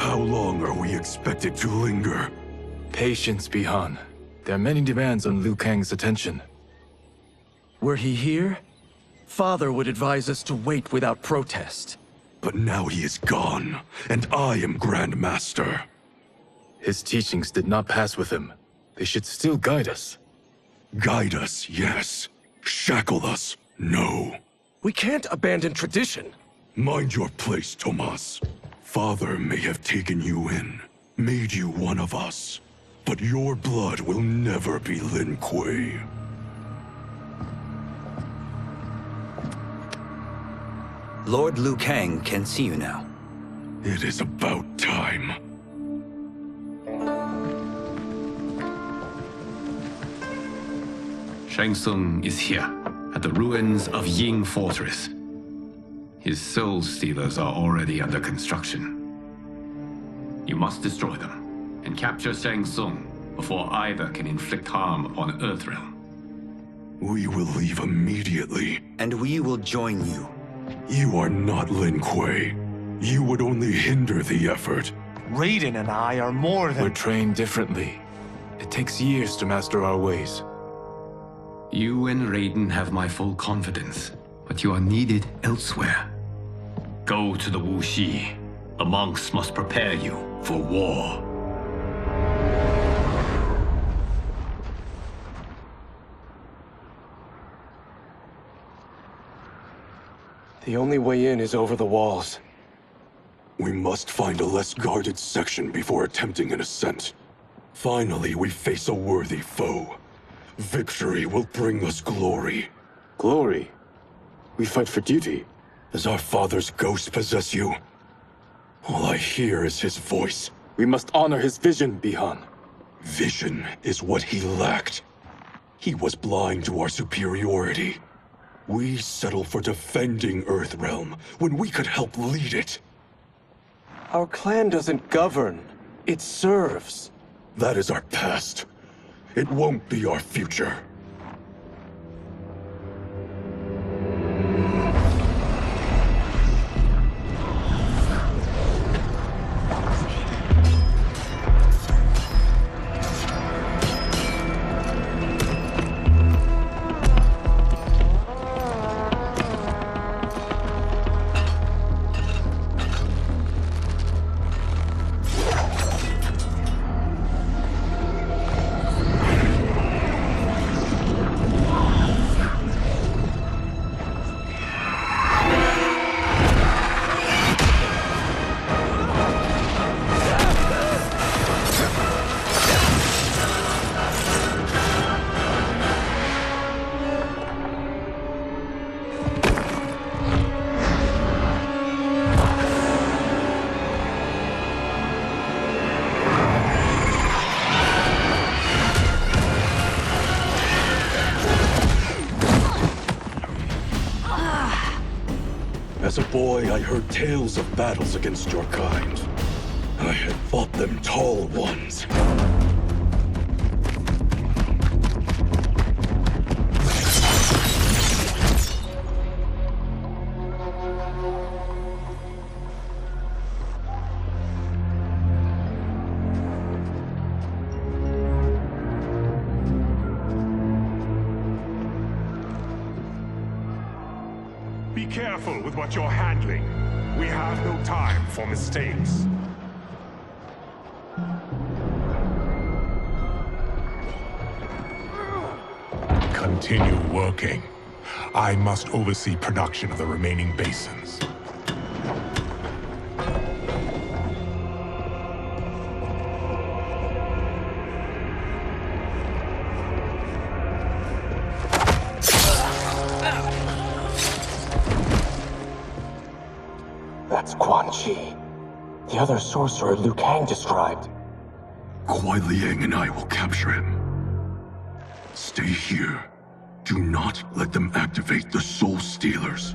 How long are we expected to linger? Patience, Bihan. There are many demands on Liu Kang's attention. Were he here, Father would advise us to wait without protest. But now he is gone, and I am Grand Master. His teachings did not pass with him. They should still guide us. Guide us, yes. Shackle us, no. We can't abandon tradition. Mind your place, Tomas. Father may have taken you in, made you one of us. But your blood will never be Lin Kuei. Lord Liu Kang can see you now. It is about time. Shang Tsung is here, at the ruins of Ying Fortress. His soul stealers are already under construction. You must destroy them, and capture Shang Tsung before either can inflict harm upon Earthrealm. We will leave immediately. And we will join you. You are not Lin Kuei. You would only hinder the effort. Raiden and I are more We're than... trained differently. It takes years to master our ways. You and Raiden have my full confidence, but you are needed elsewhere. Go to the Wuxi. The monks must prepare you for war. The only way in is over the walls. We must find a less guarded section before attempting an ascent. Finally, we face a worthy foe. Victory will bring us glory. Glory? We fight for duty. Does our father's ghost possess you? All I hear is his voice. We must honor his vision, Bihan. Vision is what he lacked. He was blind to our superiority. We settle for defending Earthrealm when we could help lead it. Our clan doesn't govern. It serves. That is our past. It won't be our future. As a boy, I heard tales of battles against your kind. I had fought them tall ones. Be careful with what you're handling. We have no time for mistakes. Continue working. I must oversee production of the remaining basins. That's Quan Chi. The other sorcerer Liu Kang described. Kuai Liang and I will capture him. Stay here. Do not let them activate the Soul Stealers.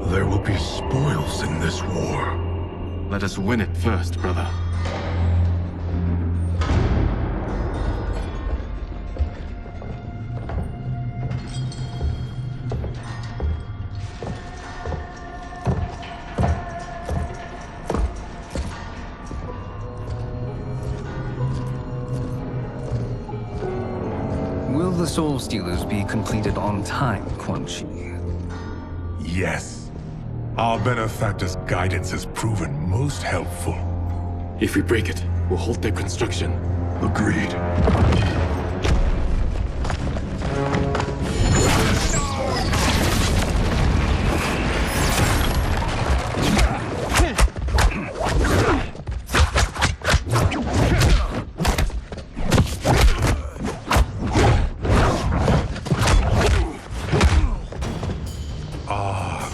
There will be spoils in this war. Let us win it first, brother. Will the Soul Stealers be completed on time, Quan Chi? Yes. Our benefactor's guidance has proven most helpful. If we break it, we'll halt their construction. Agreed.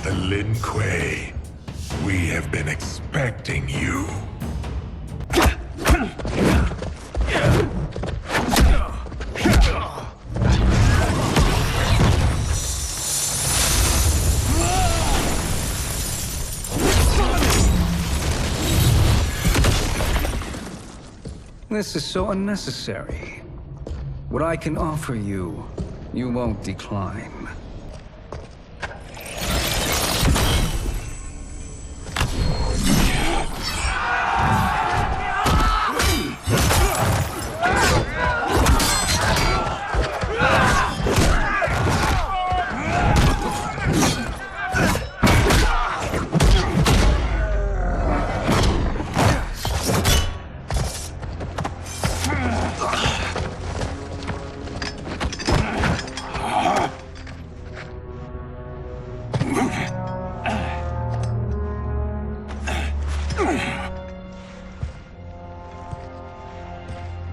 The Lin Kuei. We have been expecting you. This is so unnecessary. What I can offer you, you won't decline.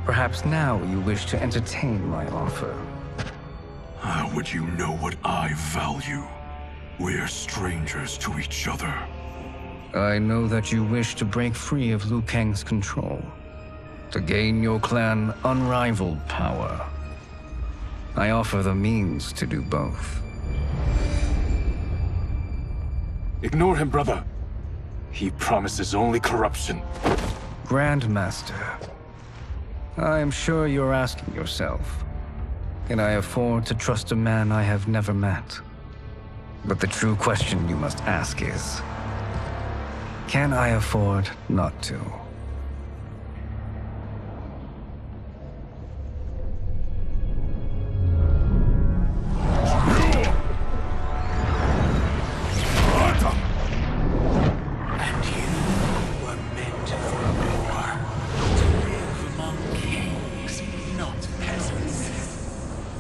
Perhaps now you wish to entertain my offer. How would you know what I value? We're strangers to each other. I know that you wish to break free of Liu Kang's control, to gain your clan unrivaled power. I offer the means to do both. Ignore him, brother. He promises only corruption. Grandmaster, I am sure you're asking yourself, can I afford to trust a man I have never met? But the true question you must ask is, can I afford not to?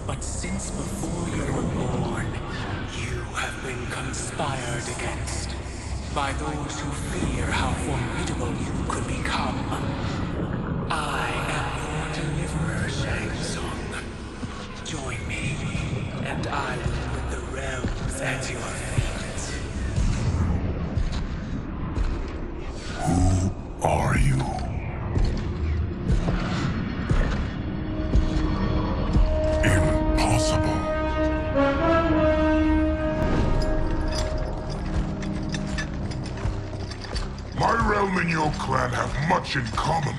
But since before you were born, you have been conspired against by those who fear how formidable you could become. I am your deliverer, Shang Tsung. Join me, and I will put the realms at your feet. Who are you? Impossible. My realm and your clan have much in common.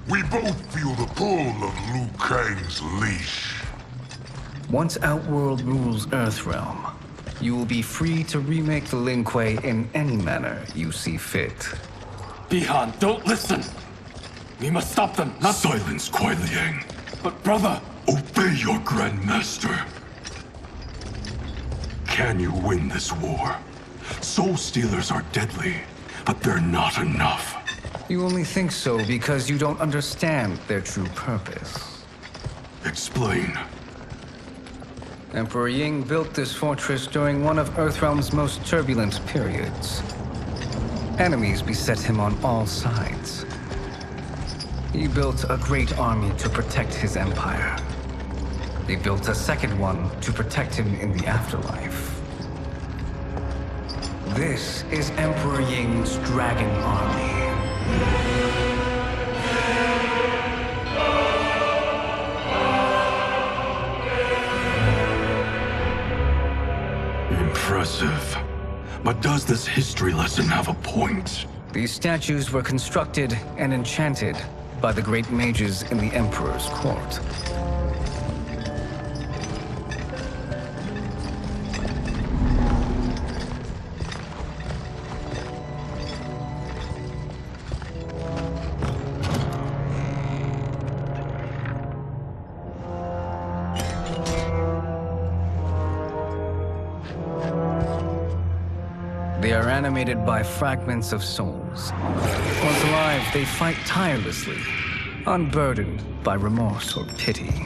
We both feel the pull of Liu Kang's leash. Once Outworld rules Earthrealm, you will be free to remake the Lin Kuei in any manner you see fit. Bihan, don't listen! We must stop them, not— Silence, Kuai Liang. But brother! Obey your Grandmaster. Can you win this war? Soul Stealers are deadly, but they're not enough. You only think so because you don't understand their true purpose. Explain. Emperor Ying built this fortress during one of Earthrealm's most turbulent periods. Enemies beset him on all sides. He built a great army to protect his empire. They built a second one to protect him in the afterlife. This is Emperor Ying's dragon army. Impressive. But does this history lesson have a point? These statues were constructed and enchanted by the great mages in the Emperor's court. They are animated by fragments of souls. Once alive, they fight tirelessly, unburdened by remorse or pity.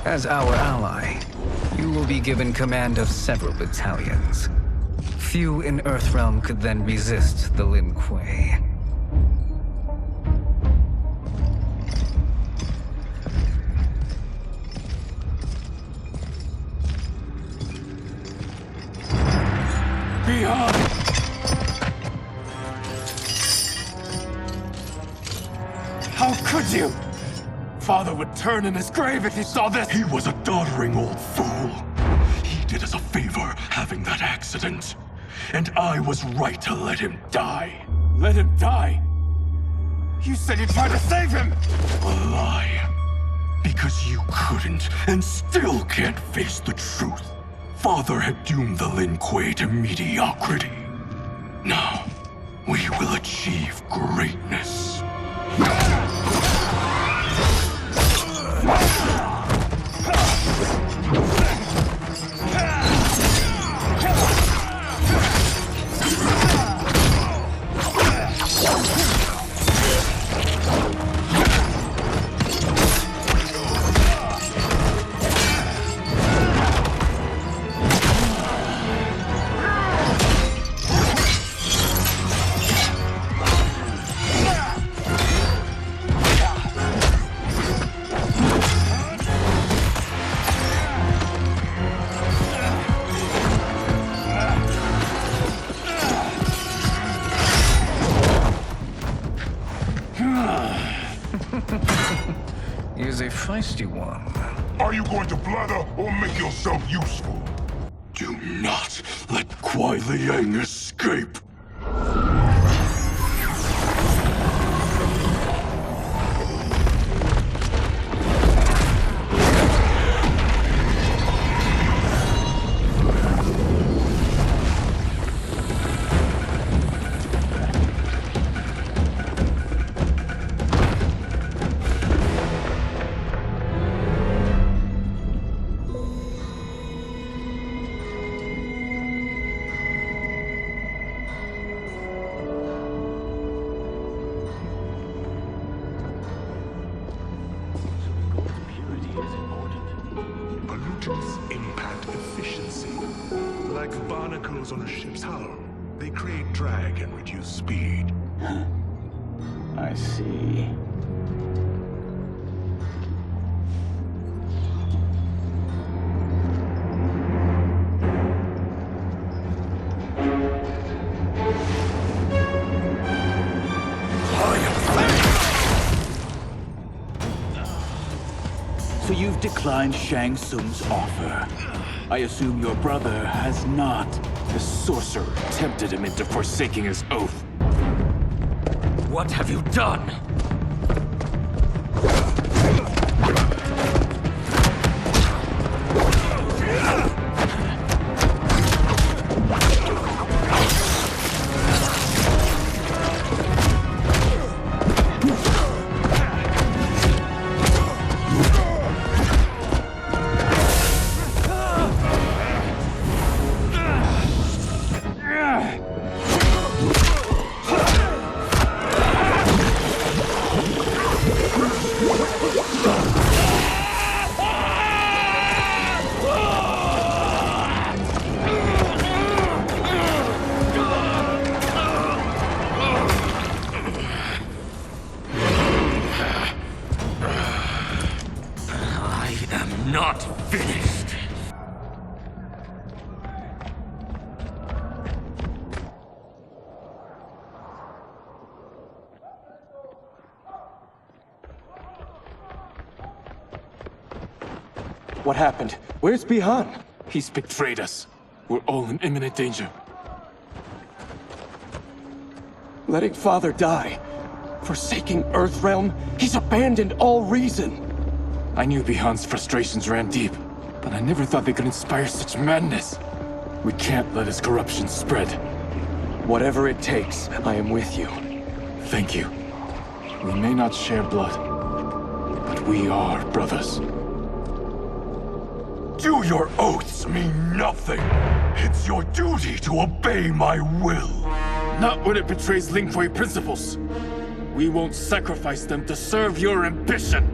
As our ally, you will be given command of several battalions. Few in Earthrealm could then resist the Lin Kuei. Behind! How could you? Father would turn in his grave if he saw this. He was a doddering old fool. He did us a favor having that accident. And I was right to let him die. Let him die? You said you tried to save him! A lie. Because you couldn't and still can't face the truth. Father had doomed the Lin Kuei to mediocrity. Now, we will achieve greatness. He is a feisty one. Are you going to blather or make yourself useful? Do not let Kuai Liang escape. Pollutants impact efficiency. Like barnacles on a ship's hull, they create drag and reduce speed. I see. So you've declined Shang Tsung's offer. I assume your brother has not. The sorcerer tempted him into forsaking his oath. What have you done? What happened? Where's Bihan? He's betrayed us. We're all in imminent danger. Letting Father die. Forsaking Earthrealm. He's abandoned all reason. I knew Bihan's frustrations ran deep, but I never thought they could inspire such madness. We can't let his corruption spread. Whatever it takes, I am with you. Thank you. We may not share blood, but we are brothers. Do your oaths mean nothing? It's your duty to obey my will. Not when it betrays Lin Kuei principles. We won't sacrifice them to serve your ambition.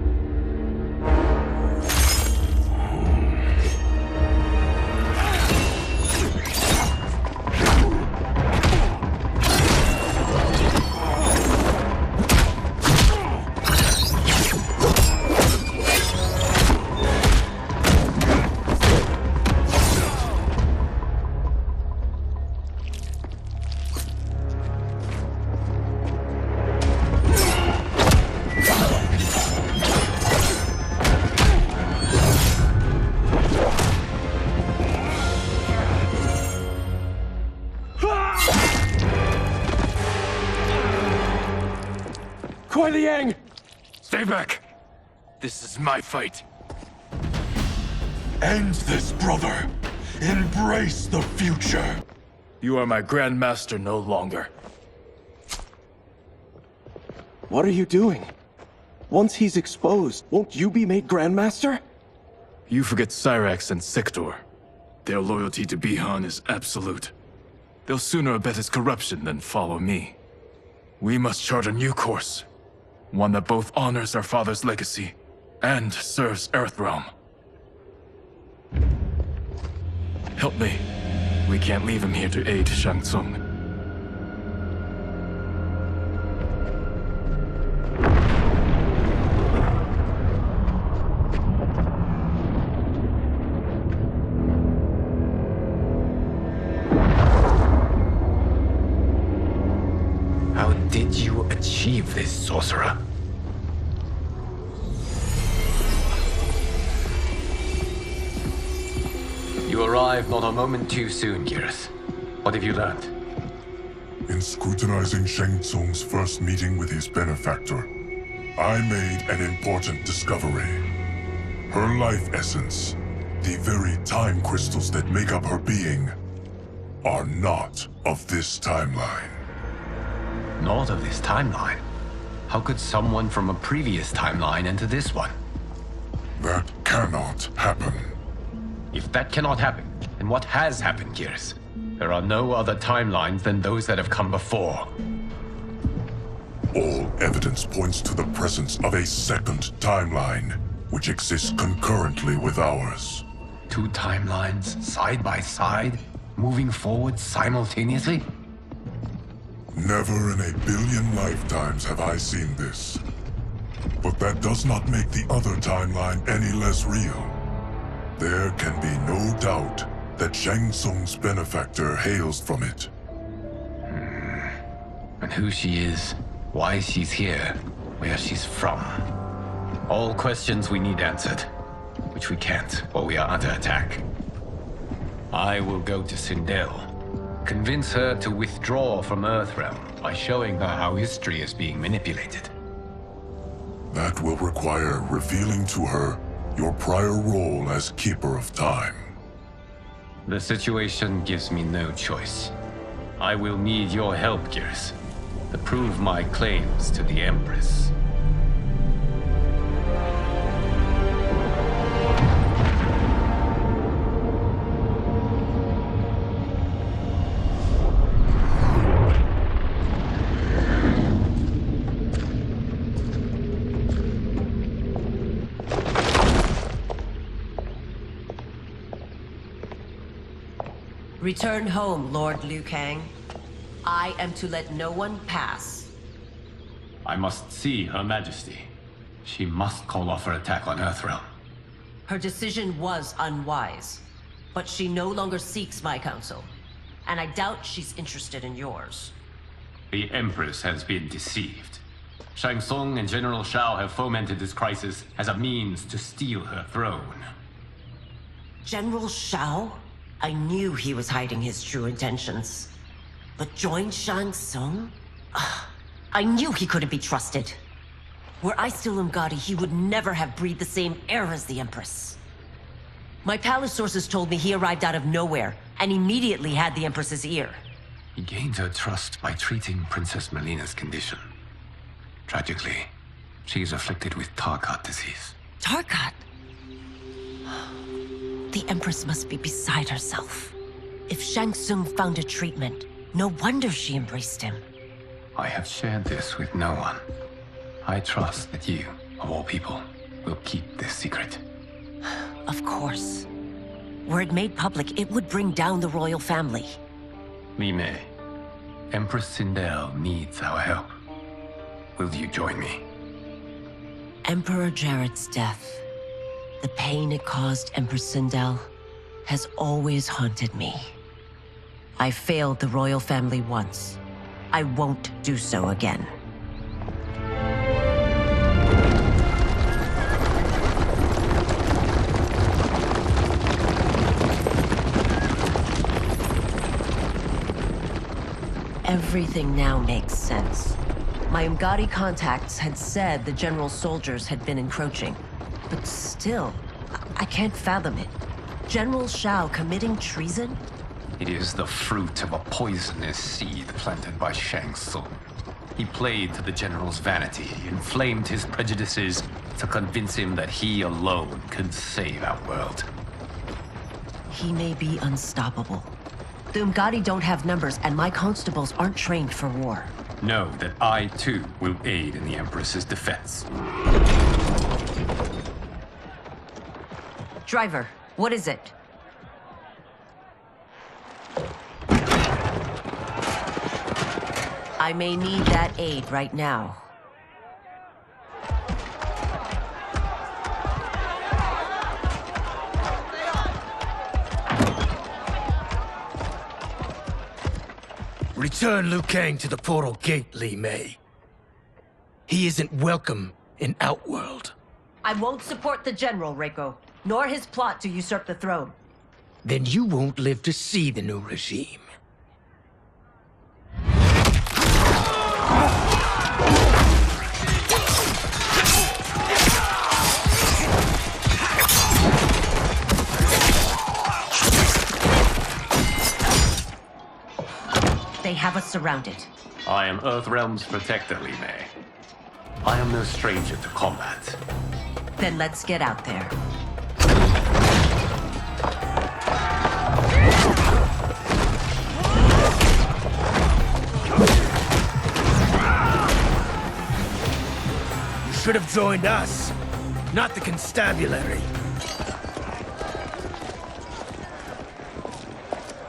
Stay back! This is my fight. End this, brother. Embrace the future. You are my Grandmaster no longer. What are you doing? Once he's exposed, won't you be made Grandmaster? You forget Cyrax and Sector. Their loyalty to Bihan is absolute. They'll sooner abet his corruption than follow me. We must chart a new course. One that both honors our father's legacy and serves Earthrealm. Help me. We can't leave him here to aid Shang Tsung. How did you achieve this, sorcerer? You arrived not a moment too soon, Geras. What have you learned? In scrutinizing Shang Tsung's first meeting with his benefactor, I made an important discovery. Her life essence, the very time crystals that make up her being, are not of this timeline. Not of this timeline? How could someone from a previous timeline enter this one? That cannot happen. If that cannot happen, then what has happened, Geras? There are no other timelines than those that have come before. All evidence points to the presence of a second timeline, which exists concurrently with ours. Two timelines, side by side, moving forward simultaneously? Never in a billion lifetimes have I seen this. But that does not make the other timeline any less real. There can be no doubt that Shang Tsung's benefactor hails from it. And who she is, why she's here, where she's from. All questions we need answered, which we can't, or we are under attack. I will go to Sindel, convince her to withdraw from Earthrealm by showing her how history is being manipulated. That will require revealing to her your prior role as Keeper of Time. The situation gives me no choice. I will need your help, Geras, to prove my claims to the Empress. Return home, Lord Liu Kang. I am to let no one pass. I must see Her Majesty. She must call off her attack on Earthrealm. Her decision was unwise, but she no longer seeks my counsel, and I doubt she's interested in yours. The Empress has been deceived. Shang Tsung and General Shao have fomented this crisis as a means to steal her throne. General Shao? I knew he was hiding his true intentions. But join Shang Tsung? I knew he couldn't be trusted. Were I still Umgadi, he would never have breathed the same air as the Empress. My palace sources told me he arrived out of nowhere, and immediately had the Empress's ear. He gained her trust by treating Princess Melina's condition. Tragically, she is afflicted with Tarkat disease. Tarkat? The Empress must be beside herself. If Shang Tsung found a treatment, no wonder she embraced him. I have shared this with no one. I trust that you, of all people, will keep this secret. Of course. Were it made public, it would bring down the royal family. Li Mei, Empress Sindel needs our help. Will you join me? Emperor Jared's death, the pain it caused Empress Sindel, has always haunted me. I failed the royal family once. I won't do so again. Everything now makes sense. My Umgadi contacts had said the general's soldiers had been encroaching. But still, I can't fathom it. General Shao committing treason? It is the fruit of a poisonous seed planted by Shang Tsung. He played to the general's vanity, inflamed his prejudices to convince him that he alone could save our world. He may be unstoppable. The Umgadi don't have numbers, and my constables aren't trained for war. Know that I, too, will aid in the Empress's defense. Driver, what is it? I may need that aid right now. Return Liu Kang to the portal gate, Li Mei. He isn't welcome in Outworld. I won't support the general, Reiko, nor his plot to usurp the throne. Then you won't live to see the new regime. They have us surrounded. I am Earthrealm's protector, Li Mei. I am no stranger to combat. Then let's get out there. You should have joined us, not the constabulary.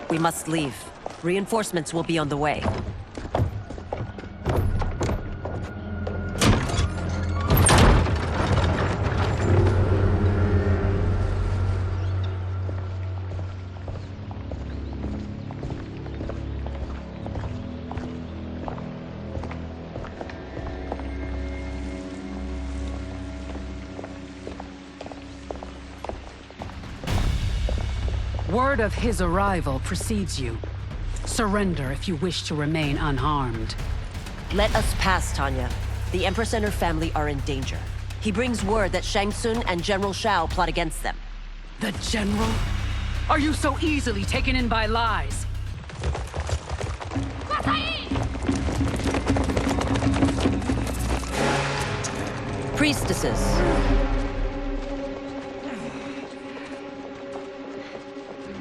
We must leave. Reinforcements will be on the way. Word of his arrival precedes you. Surrender if you wish to remain unharmed. Let us pass, Tanya. The Empress and her family are in danger. He brings word that Shang Tsung and General Shao plot against them. The General? Are you so easily taken in by lies? Priestesses.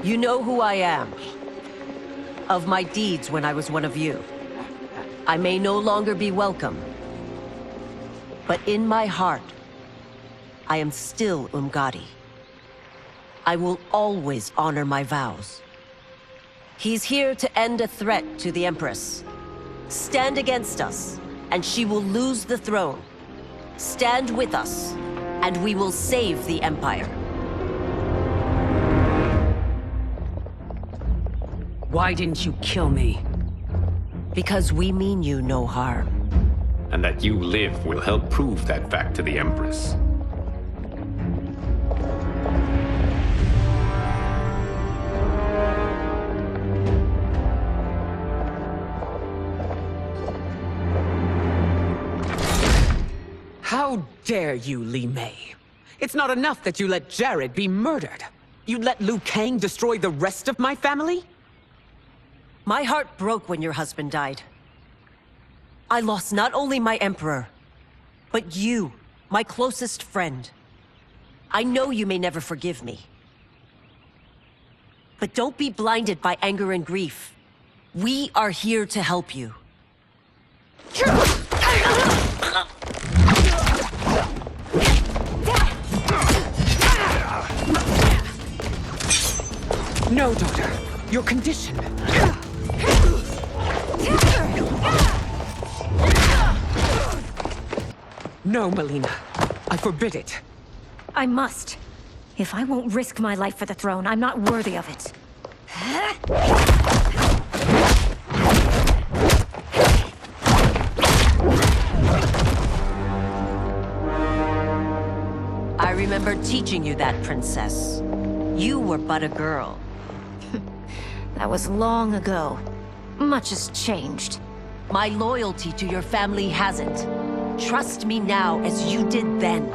You know who I am. Of my deeds when I was one of you. I may no longer be welcome. But in my heart, I am still Umgadi. I will always honor my vows. He's here to end a threat to the Empress. Stand against us, and she will lose the throne. Stand with us, and we will save the Empire. Why didn't you kill me? Because we mean you no harm. And that you live will help prove that fact to the Empress. dare you, Li Mei? It's not enough that you let Jared be murdered. You'd let Liu Kang destroy the rest of my family? My heart broke when your husband died. I lost not only my emperor, but you, my closest friend. I know you may never forgive me. But don't be blinded by anger and grief. We are here to help you. No, daughter. Your condition. No, Melina. I forbid it. I must. If I won't risk my life for the throne, I'm not worthy of it. I remember teaching you that, princess. You were but a girl. That was long ago. Much has changed. My loyalty to your family hasn't. Trust me now as you did then.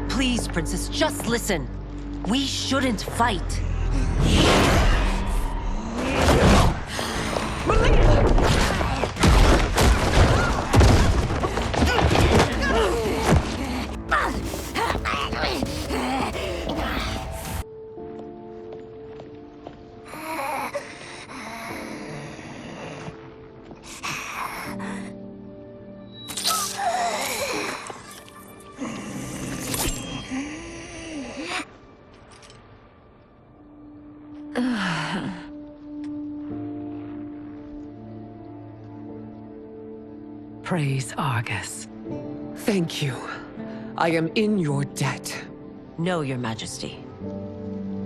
Please, princess, just listen. We shouldn't fight. Praise Argus. Thank you. I am in your debt. No, Your Majesty.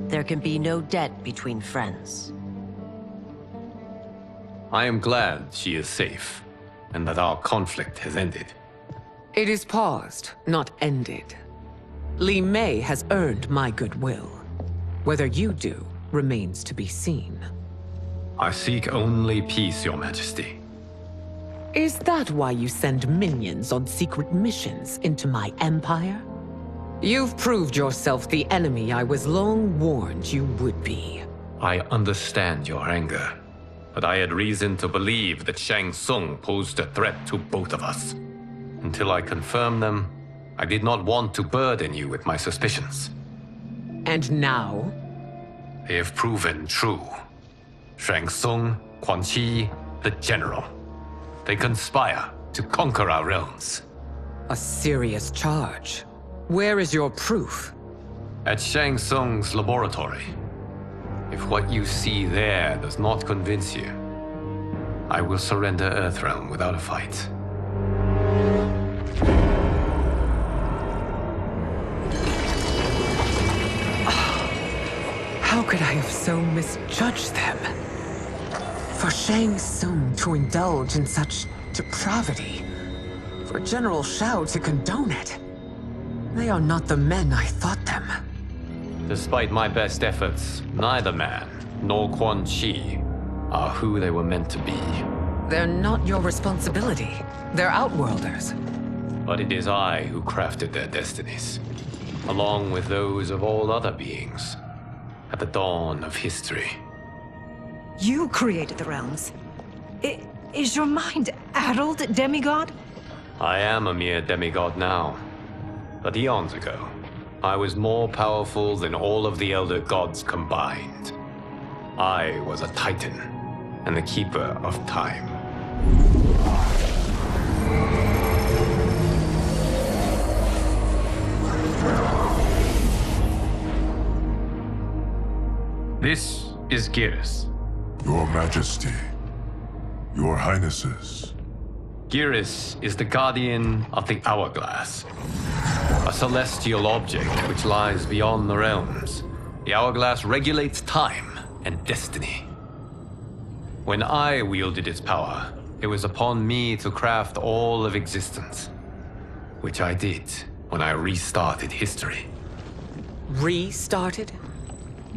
There can be no debt between friends. I am glad she is safe, and that our conflict has ended. It is paused, not ended. Li Mei has earned my goodwill. Whether you do remains to be seen. I seek only peace, Your Majesty. Is that why you send minions on secret missions into my empire? You've proved yourself the enemy I was long warned you would be. I understand your anger, but I had reason to believe that Shang Tsung posed a threat to both of us. Until I confirmed them, I did not want to burden you with my suspicions. And now? They have proven true. Shang Tsung, Quan Chi, the General. They conspire to conquer our realms. A serious charge. Where is your proof? At Shang Tsung's laboratory. If what you see there does not convince you, I will surrender Earthrealm without a fight. How could I have so misjudged them? For Shang Tsung to indulge in such depravity, for General Shao to condone it, they are not the men I thought them. Despite my best efforts, neither man nor Quan Chi are who they were meant to be. They're not your responsibility. They're Outworlders. But it is I who crafted their destinies, along with those of all other beings, at the dawn of history. You created the realms. Is your mind addled, demigod? I am a mere demigod now. But eons ago, I was more powerful than all of the Elder Gods combined. I was a Titan, and the Keeper of Time. This is Geras. Your Majesty. Your Highnesses. Geras is the guardian of the Hourglass. A celestial object which lies beyond the realms. The Hourglass regulates time and destiny. When I wielded its power, it was upon me to craft all of existence. Which I did when I restarted history. Restarted?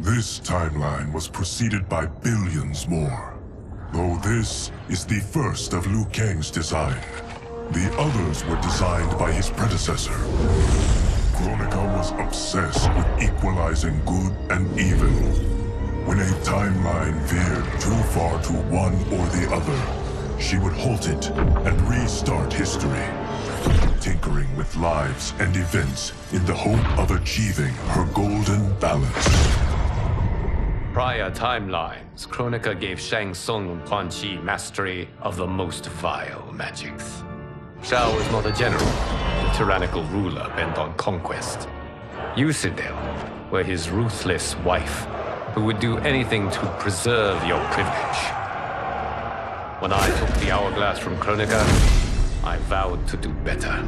This timeline was preceded by billions more. Though this is the first of Liu Kang's design. The others were designed by his predecessor. Kronika was obsessed with equalizing good and evil. When a timeline veered too far to one or the other, she would halt it and restart history, tinkering with lives and events in the hope of achieving her golden balance. Prior timelines, Kronika gave Shang Tsung and Quan Chi mastery of the most vile magics. Shao was not a general, a tyrannical ruler bent on conquest. Yusidel were his ruthless wife, who would do anything to preserve your privilege. When I took the hourglass from Kronika, I vowed to do better.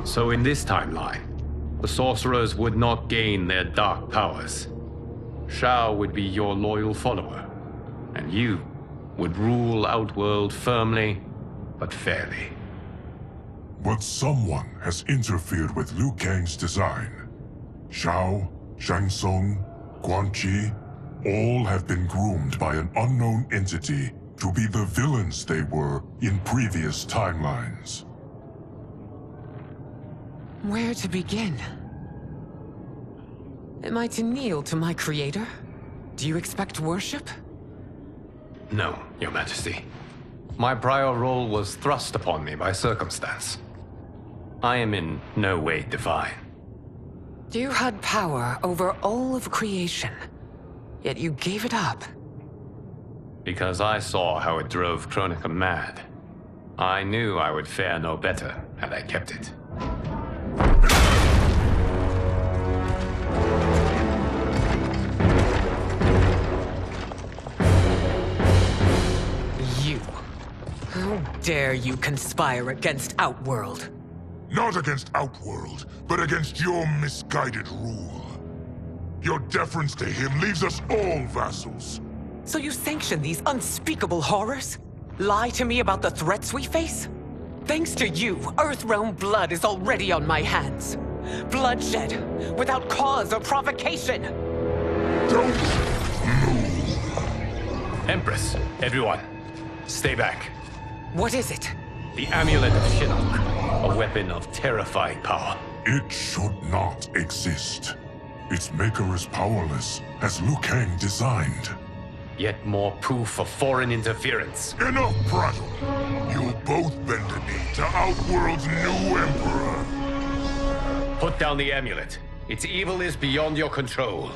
So in this timeline, the sorcerers would not gain their dark powers. Shao would be your loyal follower, and you would rule Outworld firmly, but fairly. But someone has interfered with Liu Kang's design. Shao, Shang Tsung, Quan Chi, all have been groomed by an unknown entity to be the villains they were in previous timelines. Where to begin? Am I to kneel to my creator? Do you expect worship? No, Your Majesty. My prior role was thrust upon me by circumstance. I am in no way divine. You had power over all of creation, yet you gave it up. Because I saw how it drove Kronika mad. I knew I would fare no better had I kept it. You. How dare you conspire against Outworld? Not against Outworld, but against your misguided rule. Your deference to him leaves us all vassals. So you sanction these unspeakable horrors? Lie to me about the threats we face? Thanks to you, Earthrealm blood is already on my hands. Bloodshed, without cause or provocation. Don't Empress, everyone, stay back. What is it? The Amulet of Shinnok, a weapon of terrifying power. It should not exist. Its maker is powerless, as Liu Kang designed. Yet more proof of foreign interference. Enough prattle! You'll both bend a knee to Outworld's new emperor. Put down the amulet. Its evil is beyond your control.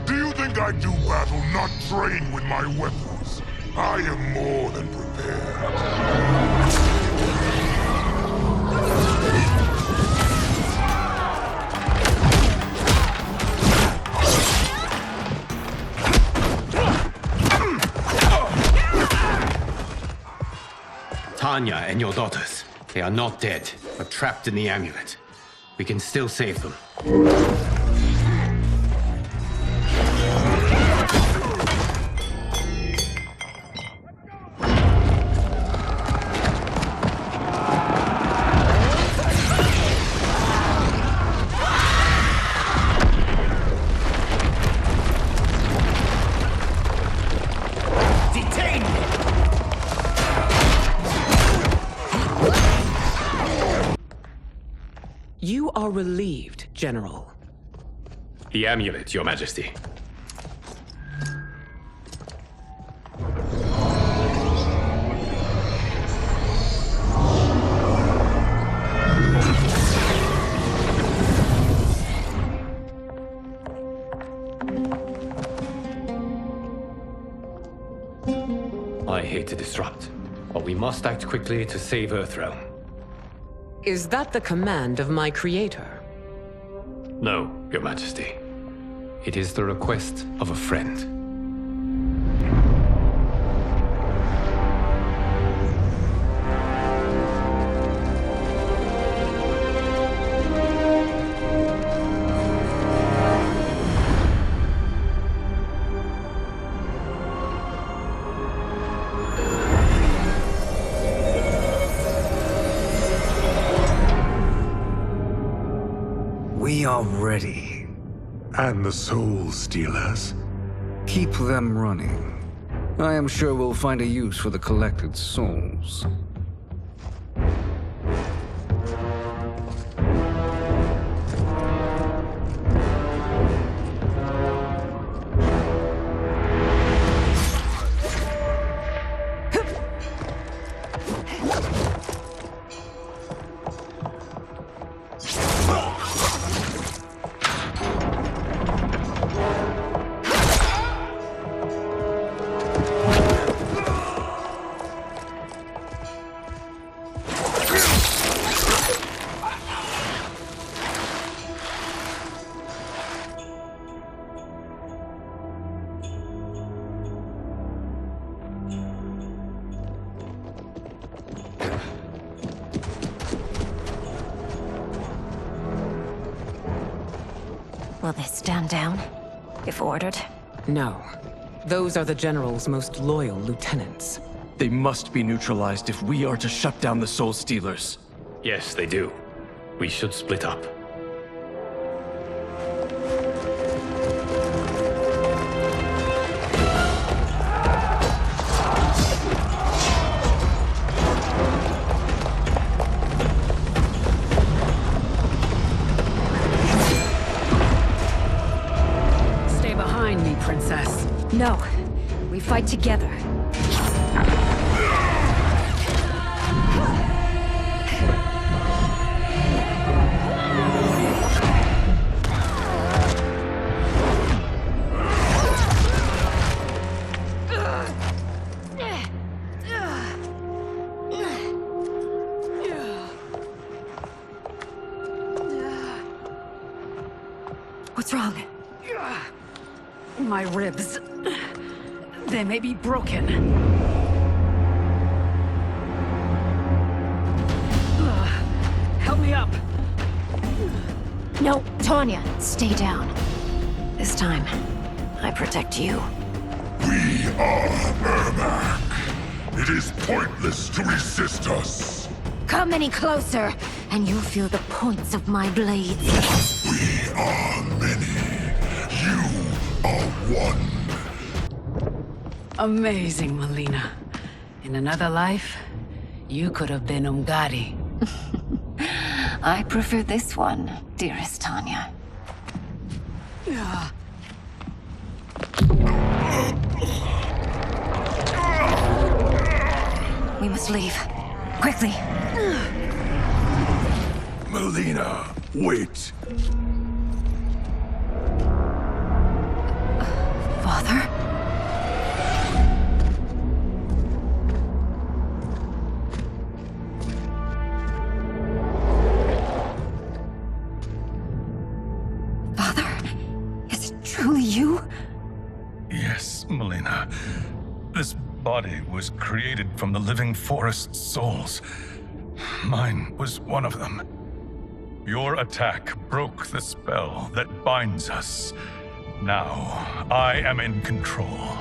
Do you think I do battle not trained with my weapons? I am more than prepared. Tanya and your daughters, they are not dead, but trapped in the amulet. We can still save them. You are relieved, General. The amulet, Your Majesty. I hate to disrupt, but we must act quickly to save Earthrealm. Is that the command of my creator? No, Your Majesty. It is the request of a friend. We already. And the Soul Stealers? Keep them running. I am sure we'll find a use for the collected souls. Will they stand down, if ordered? No. Those are the General's most loyal lieutenants. They must be neutralized if we are to shut down the Soul Stealers. Yes, they do. We should split up. Stay behind me, Princess. No. We fight together. What's wrong? My ribs. They may be broken. Help me up. No, Tanya, stay down. This time, I protect you. We are Ermac. It is pointless to resist us. Come any closer, and you'll feel the points of my blades. We are many. You are one. Amazing, Melina. In another life, you could have been Umgadi. I prefer this one, dearest Tanya. We must leave. Quickly. Melina, wait. Father? Father? Is it truly you? Yes, Melina. This body was created from the living forest's souls. Mine was one of them. Your attack broke the spell that binds us. Now, I am in control.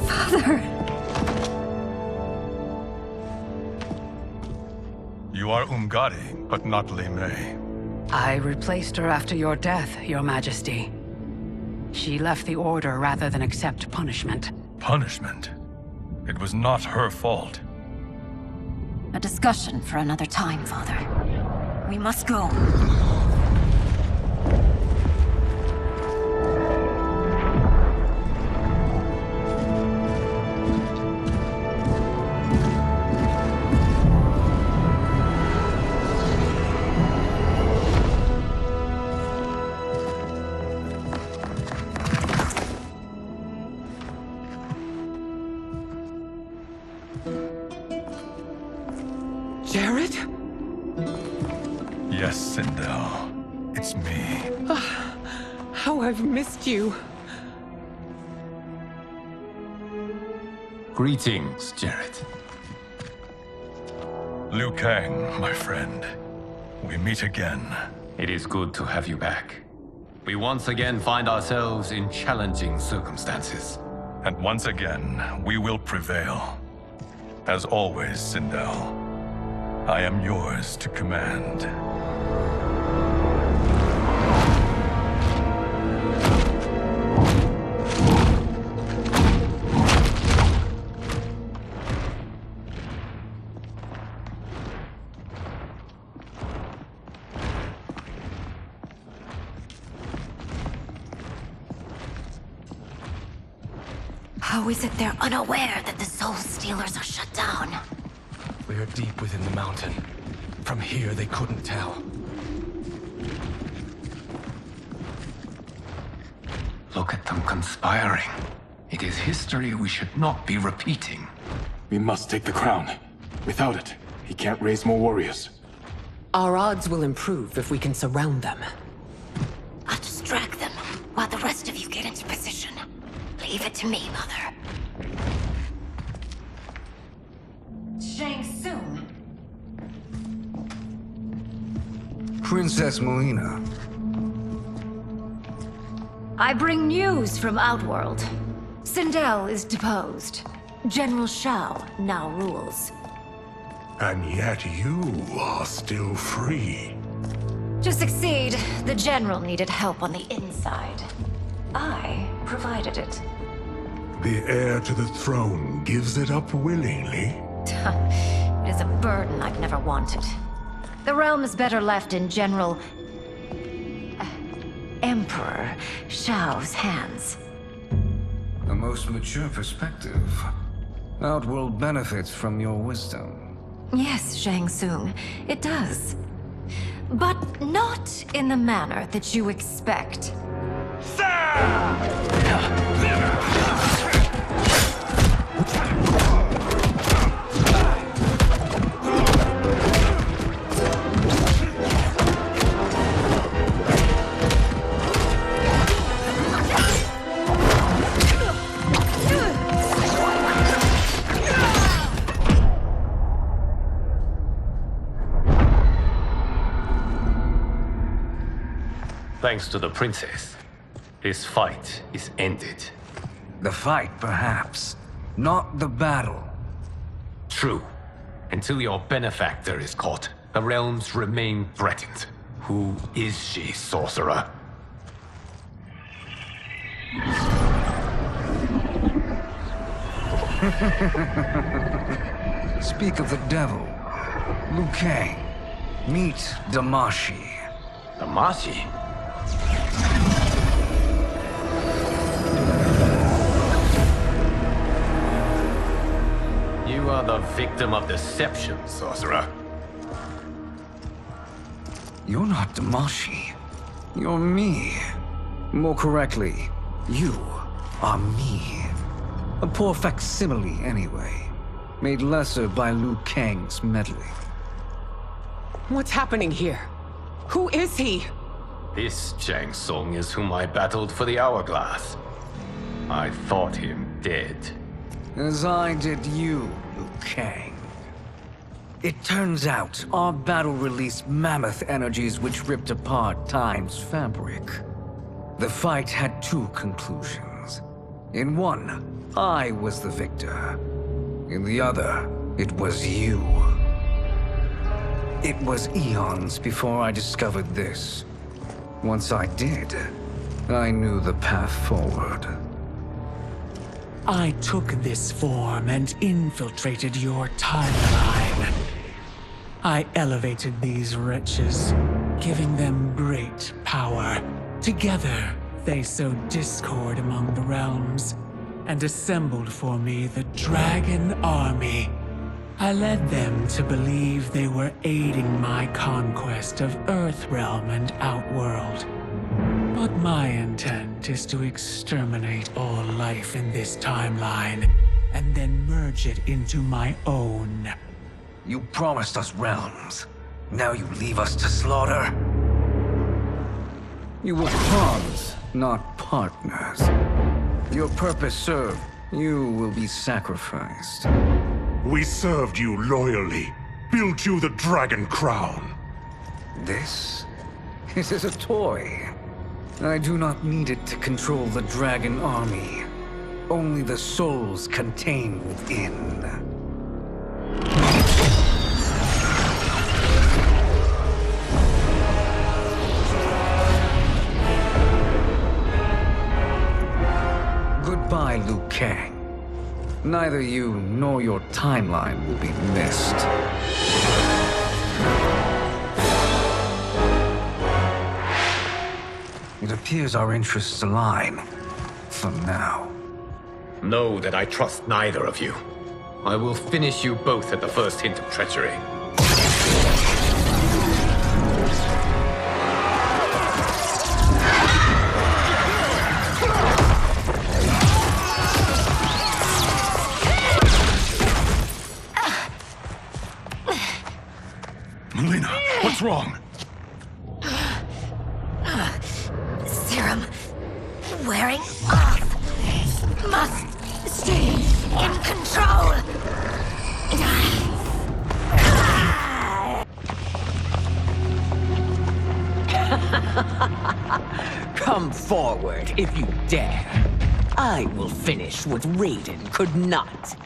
Father! You are Umgadi, but not Li Mei. I replaced her after your death, Your Majesty. She left the Order rather than accept punishment. Punishment? It was not her fault. A discussion for another time, Father. We must go. Jared? Yes, Sindel. It's me. How I've missed you. Greetings, Jared. Liu Kang, my friend. We meet again. It is good to have you back. We once again find ourselves in challenging circumstances. And once again, we will prevail. As always, Sindel, I am yours to command. How is it they're unaware that the Soul Stealers are shut down? We are deep within the mountain. From here, they couldn't tell. Look at them conspiring. It is history we should not be repeating. We must take the crown. Without it, he can't raise more warriors. Our odds will improve if we can surround them. I'll distract them while the rest of you get into position. Leave it to me, Mother. Shang Tsung. Princess Melina. I bring news from Outworld. Sindel is deposed. General Shao now rules. And yet you are still free. To succeed, the General needed help on the inside. I provided it. The heir to the throne gives it up willingly. It is a burden I've never wanted. The realm is better left in General... Emperor Shao's hands. A most mature perspective. Outworld benefits from your wisdom. Yes, Shang Tsung, it does. But not in the manner that you expect. Thanks to the princess, this fight is ended. The fight, perhaps. Not the battle. True. Until your benefactor is caught, the realms remain threatened. Who is she, sorcerer? Speak of the devil. Liu Kang. Meet Damashi. Damashi? You are the victim of deception, sorcerer. You're not Damashi. You're me. More correctly, you are me. A poor facsimile, anyway. Made lesser by Liu Kang's meddling. What's happening here? Who is he? This Shang Tsung is whom I battled for the Hourglass. I thought him dead. As I did you, Liu Kang. It turns out our battle released mammoth energies which ripped apart time's fabric. The fight had two conclusions. In one, I was the victor. In the other, it was you. It was eons before I discovered this. Once I did, I knew the path forward. I took this form and infiltrated your timeline. I elevated these wretches, giving them great power. Together, they sowed discord among the realms, and assembled for me the Dragon Army. I led them to believe they were aiding my conquest of Earthrealm and Outworld. But my intent is to exterminate all life in this timeline, and then merge it into my own. You promised us realms. Now you leave us to slaughter? You were pawns, not partners. Your purpose served. You will be sacrificed. We served you loyally, built you the Dragon Crown. This is a toy. I do not need it to control the Dragon Army. Only the souls contained within. Goodbye, Liu Kang. Neither you nor your timeline will be missed. It appears our interests align. For now. Know that I trust neither of you. I will finish you both at the first hint of treachery. Melina, what's wrong? Serum wearing off. Must stay in control. Come forward if you dare. I will finish what Raiden could not.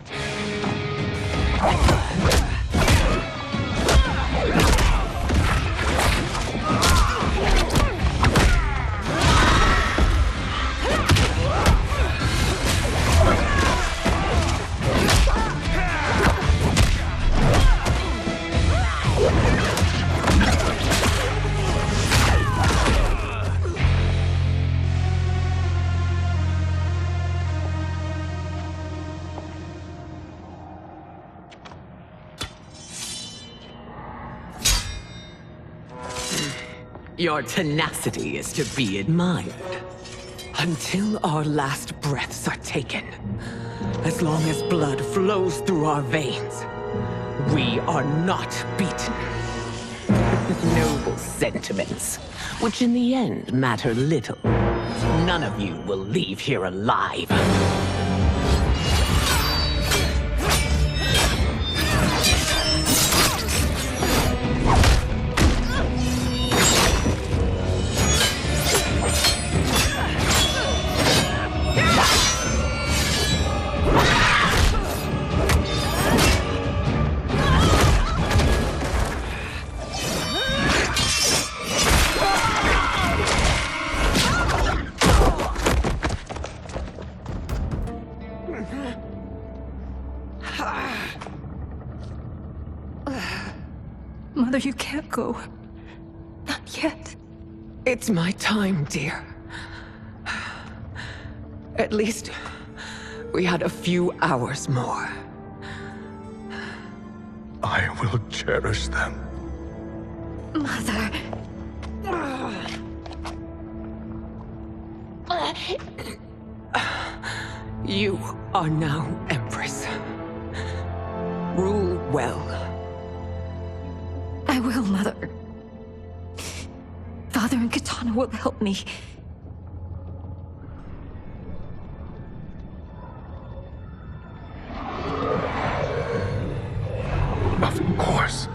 Your tenacity is to be admired. Until our last breaths are taken, as long as blood flows through our veins, we are not beaten. Noble sentiments, which in the end matter little. None of you will leave here alive. Mother, you can't go. Not yet. It's my time, dear. At least, we had a few hours more. I will cherish them. Mother. You are now Empress. Rule well. I will, Mother. Father and Katana will help me. Of course.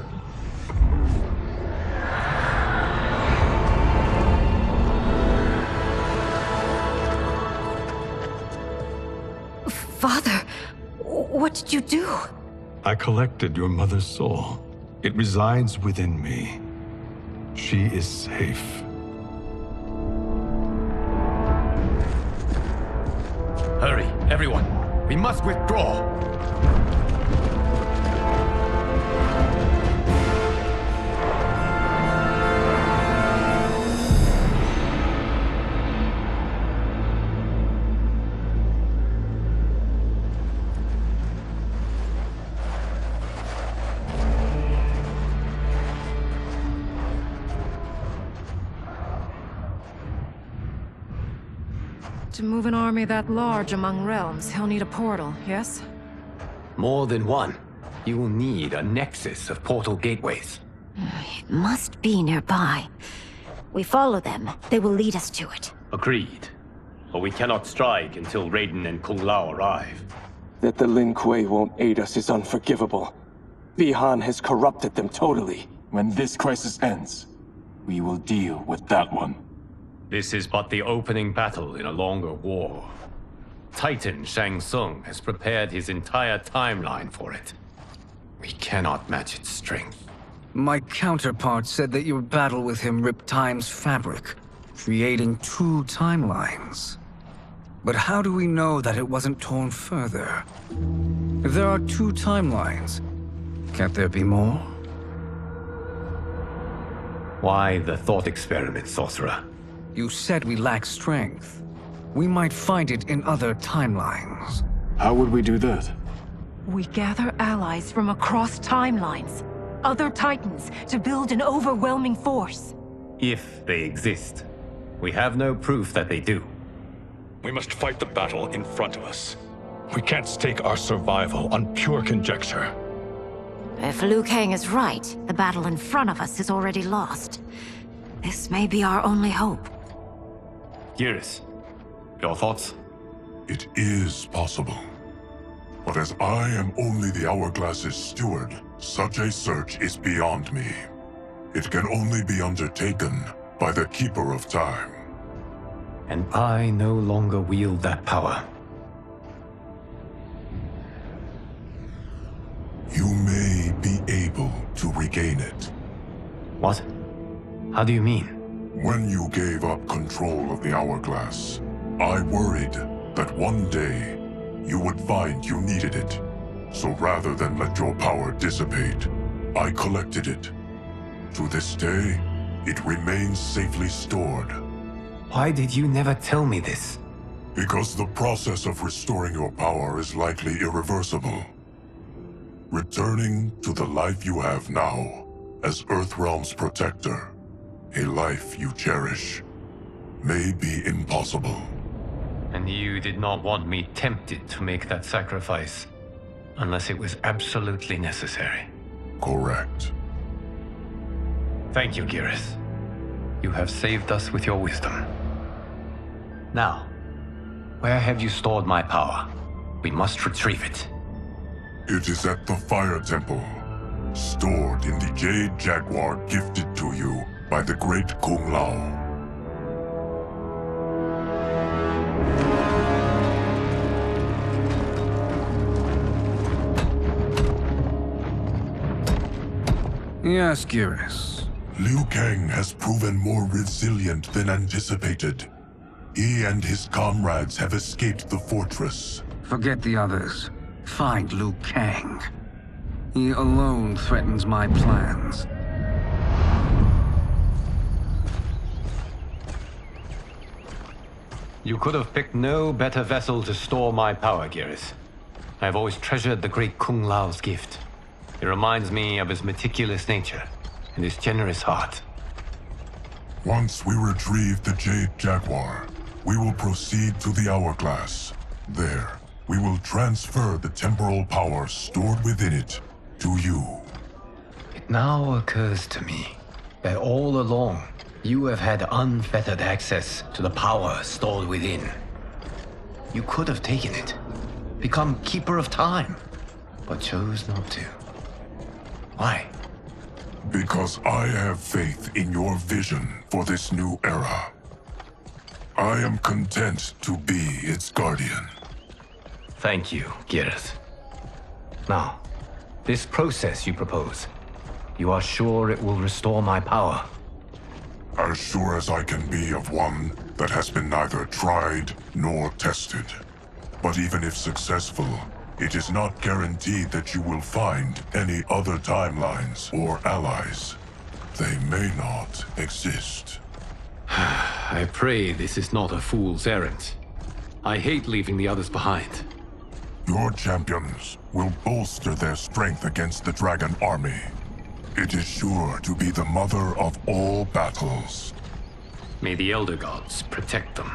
Father, what did you do? I collected your mother's soul. It resides within me. She is safe. Hurry, everyone. We must withdraw. To move an army that large among realms, he'll need a portal, yes? More than one. You will need a nexus of portal gateways. It must be nearby. We follow them. They will lead us to it. Agreed. But we cannot strike until Raiden and Kung Lao arrive. That the Lin Kuei won't aid us is unforgivable. Bihan has corrupted them totally. When this crisis ends, we will deal with that one. This is but the opening battle in a longer war. Titan Shang Tsung has prepared his entire timeline for it. We cannot match its strength. My counterpart said that your battle with him ripped time's fabric, creating 2 timelines. But how do we know that it wasn't torn further? If there are 2 timelines, can't there be more? Why the thought experiment, Sorcerer? You said we lack strength. We might find it in other timelines. How would we do that? We gather allies from across timelines, other Titans, to build an overwhelming force. If they exist. We have no proof that they do. We must fight the battle in front of us. We can't stake our survival on pure conjecture. If Liu Kang is right, the battle in front of us is already lost. This may be our only hope. Geras, your thoughts? It is possible. But as I am only the Hourglass's steward, such a search is beyond me. It can only be undertaken by the Keeper of Time. And I no longer wield that power. You may be able to regain it. What? How do you mean? When you gave up control of the Hourglass, I worried that one day you would find you needed it. So rather than let your power dissipate, I collected it. To this day, it remains safely stored. Why did you never tell me this? Because the process of restoring your power is likely irreversible. Returning to the life you have now, as Earthrealm's protector, a life you cherish, may be impossible. And you did not want me tempted to make that sacrifice, unless it was absolutely necessary. Correct. Thank you, Geras. You have saved us with your wisdom. Now, where have you stored my power? We must retrieve it. It is at the Fire Temple, stored in the Jade Jaguar gifted to you by the great Kung Lao. Yes, Geras. Liu Kang has proven more resilient than anticipated. He and his comrades have escaped the fortress. Forget the others. Find Liu Kang. He alone threatens my plans. You could have picked no better vessel to store my power, Geras. I have always treasured the great Kung Lao's gift. It reminds me of his meticulous nature and his generous heart. Once we retrieve the Jade Jaguar, we will proceed to the Hourglass. There, we will transfer the temporal power stored within it to you. It now occurs to me that all along, you have had unfettered access to the power stored within. You could have taken it, become Keeper of Time, but chose not to. Why? Because I have faith in your vision for this new era. I am content to be its guardian. Thank you, Geras. Now, this process you propose, you are sure it will restore my power? As sure as I can be of one that has been neither tried nor tested. But even if successful, it is not guaranteed that you will find any other timelines or allies. They may not exist. I pray this is not a fool's errand. I hate leaving the others behind. Your champions will bolster their strength against the Dragon Army. It is sure to be the mother of all battles. May the Elder Gods protect them.